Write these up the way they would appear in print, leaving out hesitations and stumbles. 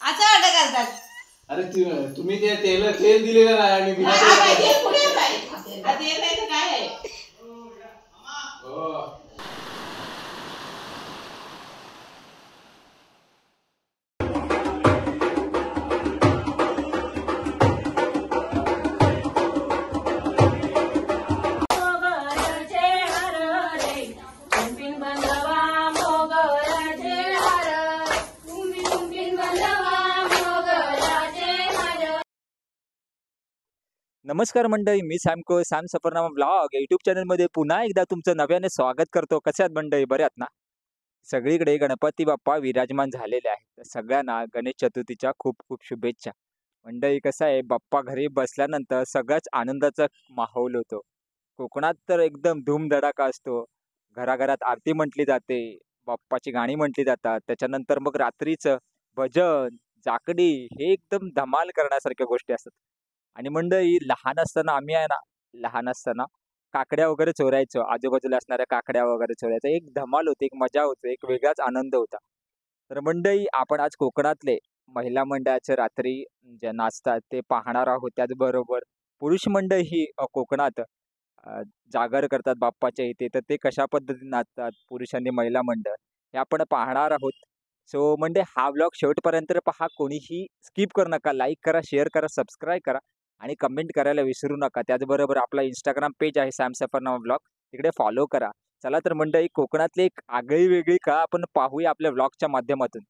असं वाटत घालतात. अरे तुम्ही ते तेल दिलेलं नाही आणि बिना तेल पुढे तेल नाही तर काय आहे. नमस्कार मंडळी, मी सॅम सफरनामा ब्लॉग यूट्यूब चॅनलमध्ये पुन्हा एकदा तुमचं नव्याने स्वागत करतो. कसे आहात मंडळी? बरे आहात ना? सगळीकडे गणपती बाप्पा विराजमान झालेले आहेत. सगळ्यांना गणेश चतुर्थीच्या खूप खूप शुभेच्छा. मंडळी, कसं आहे, बाप्पा घरी बसल्यानंतर सगळ्याच आनंदाचा माहोल होतो. कोकणात तर एकदम धूमधडाका असतो. घराघरात आरती म्हटली जाते, बाप्पाची गाणी म्हटली जातात. त्याच्यानंतर मग रात्रीचं भजन, जाकडी हे एकदम धमाल करण्यासारख्या गोष्टी असतात. आणि मंडळी, लहान असताना काकड्या वगैरे चोरायचो. आजूबाजूला असणाऱ्या काकड्या वगैरे चोरायचं. एक धमाल होती, एक मजा होती, एक वेगळाच आनंद होता. तर मंडळी, आपण आज कोकणातले महिला मंडळाचे रात्री जे नाचतात ते पाहणार आहोत. त्याचबरोबर पुरुष मंडळी ही कोकणात जागर करतात बाप्पाच्या इथे. तर ते कशा पद्धतीने नाचतात पुरुष आणि महिला मंडळ हे आपण पाहणार आहोत. सो मंडळी, हा व्लॉग शेवटपर्यंत पहा. कोणीही स्किप करू नका. लाईक करा, शेअर करा, सबस्क्राईब करा आणि कमेंट करायला विसरू नका. त्याचबरोबर आपला इंस्टाग्राम पेज आहे सॅम सफरनामा ब्लॉग, तिकडे फॉलो करा. चला तर मंडळी, कोकणातली एक आगळी वेगळी कला आपण पाहूया आपल्या व्लॉगच्या माध्यमातून.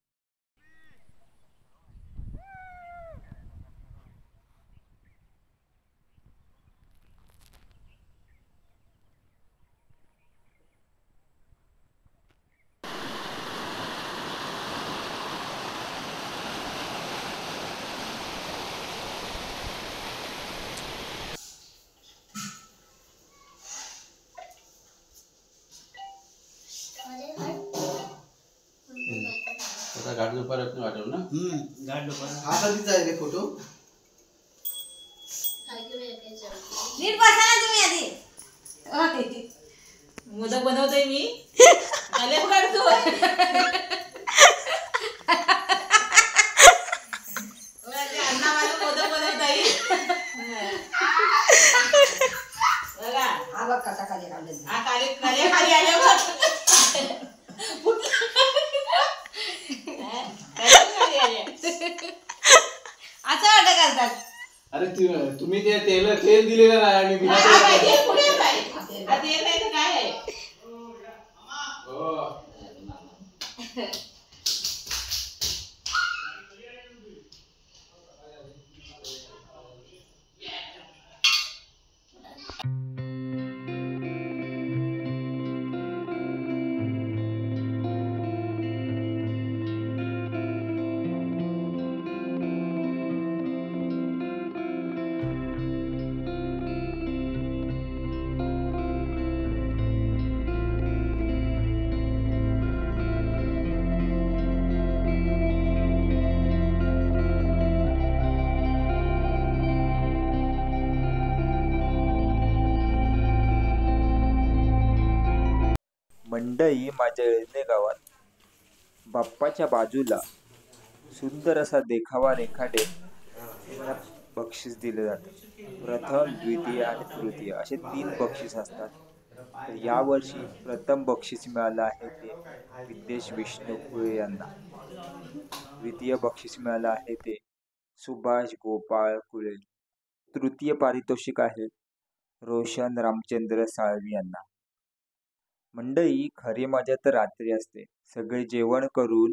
घाट दुपारात वाटव ना. घाट दुपार हा कधीचा आहे रे फोटो? नीट बसा ना तुम्ही आधी. मोदक बनवतोय मी. आले काढतो. अण्णा माझं मोदक बनवत आहे. बघा हा बघ कसा खाली काढले. हा खाली आले बघ. असं वाटत घालतात. अरे तुम्ही ते तेल दिलेलं नाही आणि बिना तेल पुढे तेल नाही तर काय आहे. मंडई, माझ्या येळणे गावात बाप्पाच्या बाजूला सुंदर असा देखावा रेखाटे बक्षीस दिले जाते. प्रथम, द्वितीय आणि तृतीय असे 3 बक्षीस असतात. तर यावर्षी प्रथम बक्षीस मिळालं आहे ते विद्येश विष्णू कुळे यांना. द्वितीय बक्षीस मिळालं आहे ते सुभाष गोपाळ कुळे. तृतीय पारितोषिक आहे रोशन रामचंद्र साळवी यांना. मंडई, खरी मजा तर रात्री असते. सगळे जेवण करून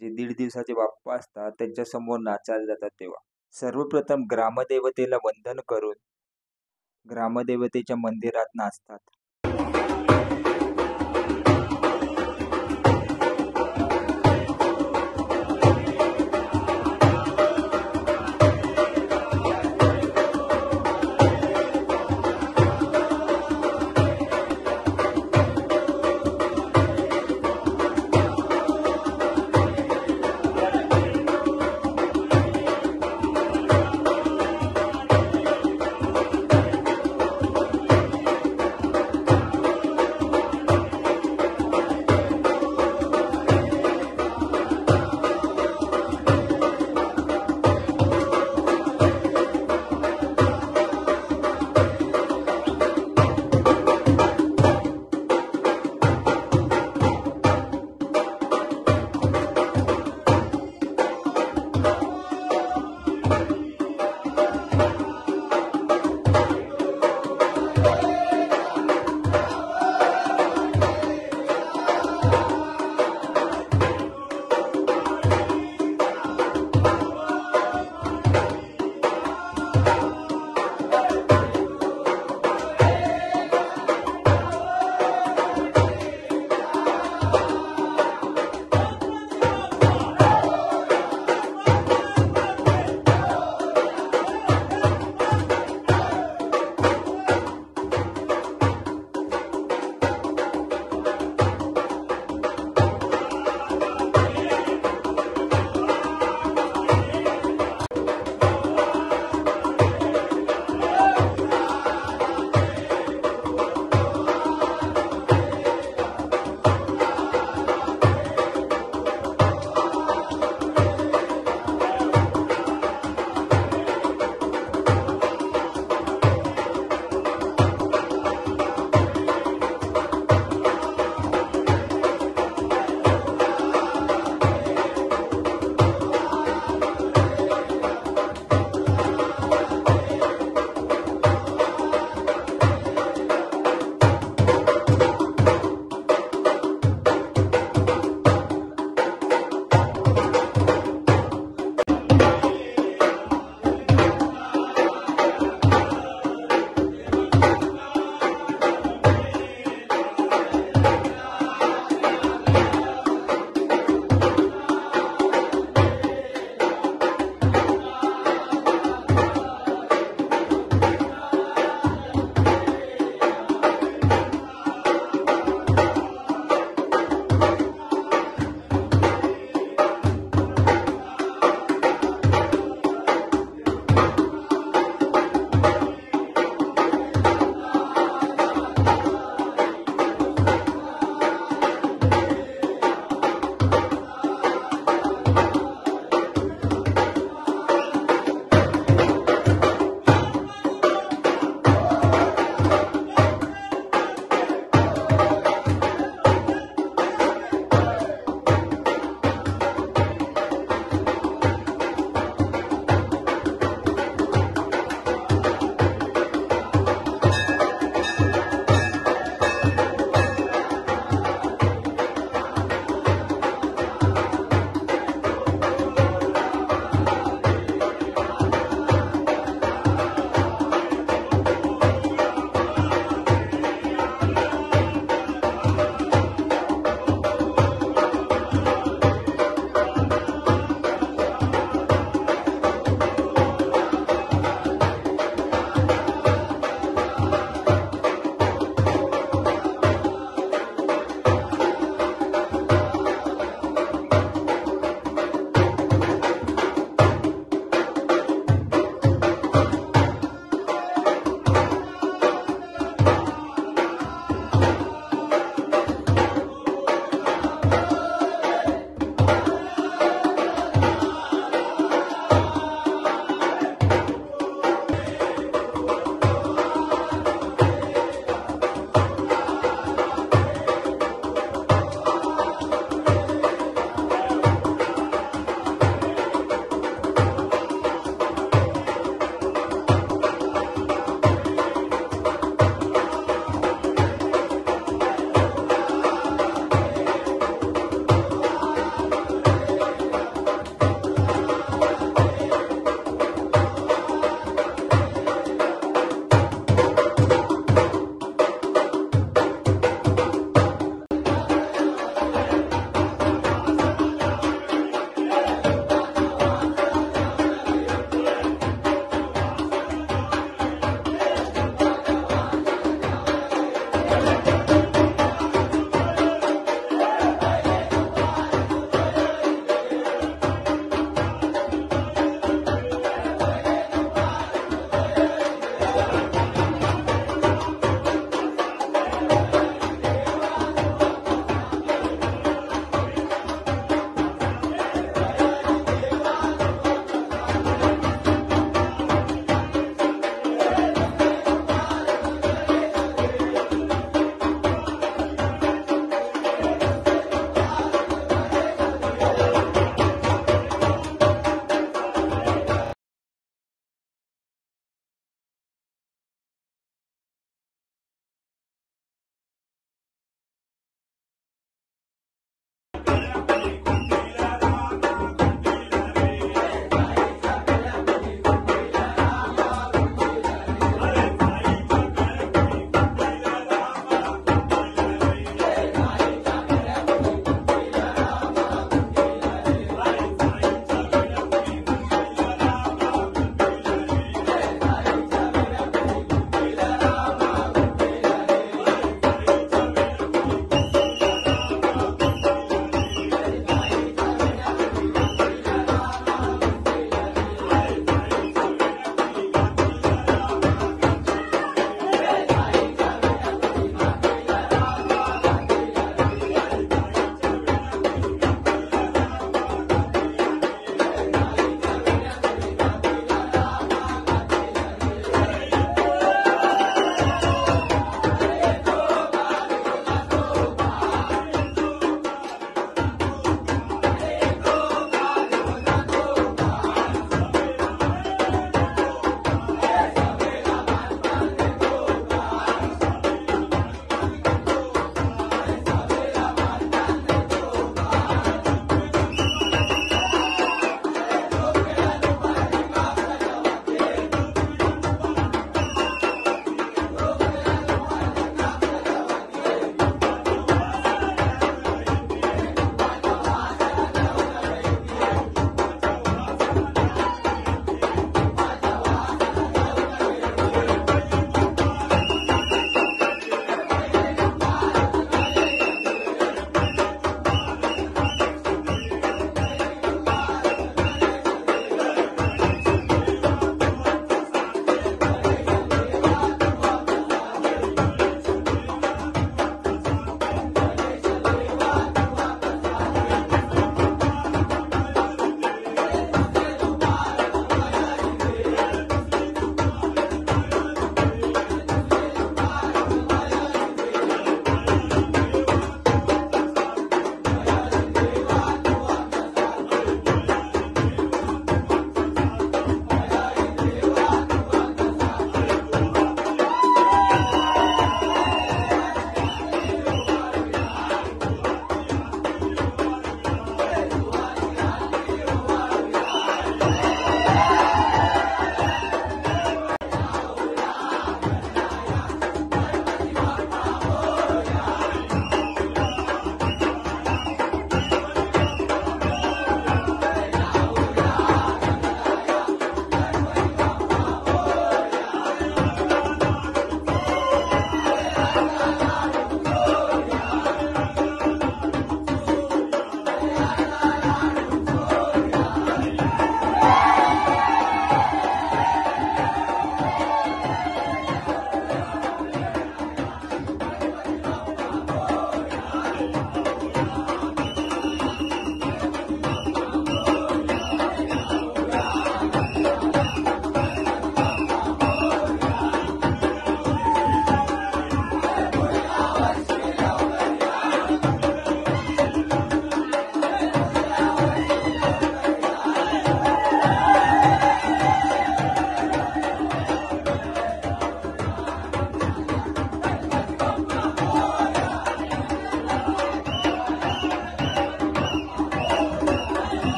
जे 1.5 दिवसाचे बाप्पा असतात त्यांच्या समोर नाचायला जातात. तेव्हा सर्वप्रथम ग्रामदेवतेला वंदन करून ग्रामदेवतेच्या मंदिरात नाचतात.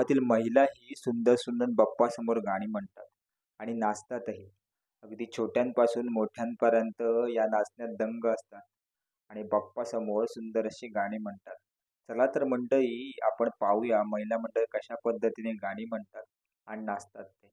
गावातील महिलाही सुंदर सुंदर बाप्पासमोर गाणी म्हणतात आणि नाचतातही. अगदी छोट्यांपासून मोठ्यांपर्यंत या नाचण्यात दंग असतात आणि बाप्पासमोर सुंदर अशी गाणी म्हणतात. चला तर मंडळी आपण पाहूया महिला मंडळ कशा पद्धतीने गाणी म्हणतात आणि नाचतात ते.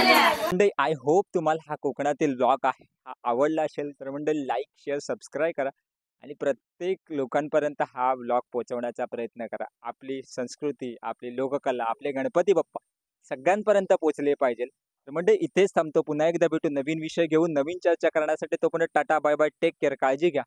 मंडळी आय होप तुम्हाला हा कोकणातील ब्लॉग आहे हा आवडला असेल तर मंडळी लाईक शेअर सबस्क्राईब करा आणि प्रत्येक लोकांपर्यंत हा ब्लॉग पोहोचवण्याचा प्रयत्न करा. आपली संस्कृती, आपली लोककला, आपले गणपती बाप्पा सगळ्यांपर्यंत पोहोचले पाहिजे. तर मंडळी इथेच थांबतो. पुन्हा एकदा भेटू नवीन विषय घेऊन नवीन चर्चा करण्यासाठी. तोपर्यंत tata bye bye take care. काळजी घ्या.